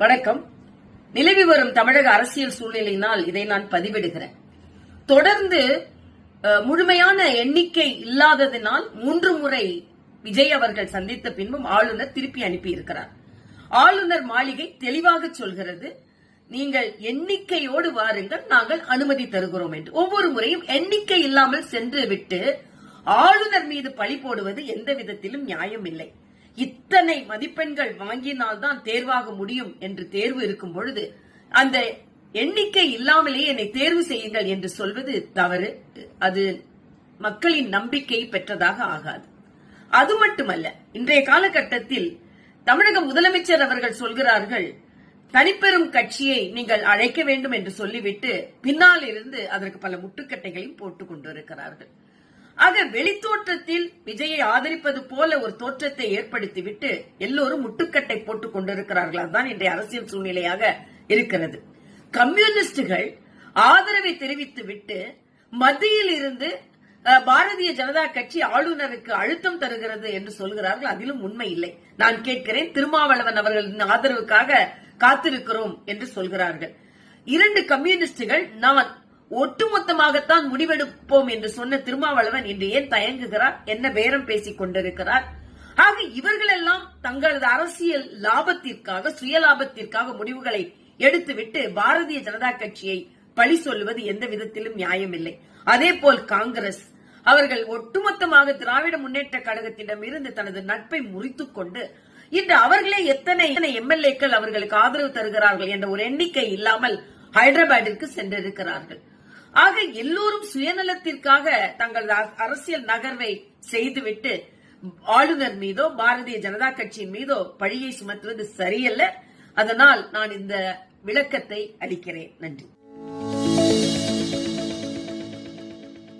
வணக்கம். நிலவி வரும் தமிழக அரசியல் சூழ்நிலையினால் இதை நான் பதிவிடுகிறேன். தொடர்ந்து முழுமையான எண்ணிக்கை இல்லாததினால் 3 முறை விஜய் அவர்கள் சந்தித்த பின்பும் ஆளுநர் திருப்பி அனுப்பியிருக்கிறார். ஆளுநர் மாளிகை தெளிவாக சொல்கிறது, நீங்கள் எண்ணிக்கையோடு வாருங்கள், நாங்கள் அனுமதி தருகிறோம் என்று. ஒவ்வொரு முறையும் எண்ணிக்கை இல்லாமல் சென்று விட்டு ஆளுநர் மீது பழி போடுவது எந்த விதத்திலும் நியாயம் இல்லை. இத்தனை மதிப்பெண்கள் வாங்கினால்தான் தேர்வாக முடியும் என்று தேர்வு இருக்கும் பொழுது அந்த எண்ணிக்கை இல்லாமலேயே என்னை தேர்வு செய்யுங்கள் என்று சொல்வது தவறு. அது மக்களின் நம்பிக்கை பெற்றதாக ஆகாது. அது மட்டுமல்ல, இன்றைய காலகட்டத்தில் தமிழக முதலமைச்சர் அவர்கள் சொல்கிறார்கள், தனிப்பெரும் கட்சியை நீங்கள் அழைக்க வேண்டும் என்று சொல்லிவிட்டு பின்னால் இருந்து அதற்கு பல முட்டுக்கட்டைகளையும் போட்டுக் கொண்டிருக்கிறார்கள். ஆக வெளித்தோற்றத்தில் விஜயை ஆதரிப்பது போல ஒரு தோற்றத்தை ஏற்படுத்திவிட்டு எல்லோரும் முட்டுக்கட்டை போட்டுக் கொண்டிருக்கிறார்கள். அதுதான் இன்றைய அரசியல் சூழ்நிலையாக இருக்கிறது. கம்யூனிஸ்டுகள் ஆதரவை தெரிவித்துவிட்டு மத்தியில் இருந்து பாரதிய ஜனதா கட்சி ஆளுநருக்கு அழுத்தம் தருகிறது என்று சொல்கிறார்கள். அதிலும் உண்மை இல்லை. நான் கேட்கிறேன், திருமாவளவன் அவர்களின் ஆதரவுக்காக காத்திருக்கிறோம் என்று சொல்கிறார்கள். 2 கம்யூனிஸ்டுகள் நான் ஒட்டுமொத்தமாகத்தான் முடிவெடுப்போம் என்று சொன்ன திருமாவளவன் இன்று ஏன் தயங்குகிறார்? என்ன பேரம் பேசிக் கொண்டிருக்கிறார்? ஆக இவர்களெல்லாம் தங்களது அரசியல் லாபத்திற்காக, சுயலாபத்திற்காக முடிவுகளை எடுத்துவிட்டு பாரதிய ஜனதா கட்சியை பழி சொல்லுவது எந்த விதத்திலும் நியாயமில்லை. அதேபோல் காங்கிரஸ் அவர்கள் ஒட்டுமொத்தமாக திராவிட முன்னேற்ற கழகத்திடம் இருந்து தனது நட்பை முறித்துக் கொண்டு இன்று அவர்களே எத்தனை எம்எல்ஏக்கள் அவர்களுக்கு ஆதரவு தருகிறார்கள் என்ற ஒரு எண்ணிக்கை இல்லாமல் ஹைதராபாத்திற்கு சென்றிருக்கிறார்கள். ஆக எல்லோரும் சுயநலத்திற்காக தங்களது அரசியல் நகர்வை செய்துவிட்டு ஆளுநர் மீதோ பாரதிய ஜனதா கட்சியின் மீதோ பழியை சுமத்துவது சரியல்ல. அதனால் நான் இந்த விளக்கத்தை அளிக்கிறேன். நன்றி.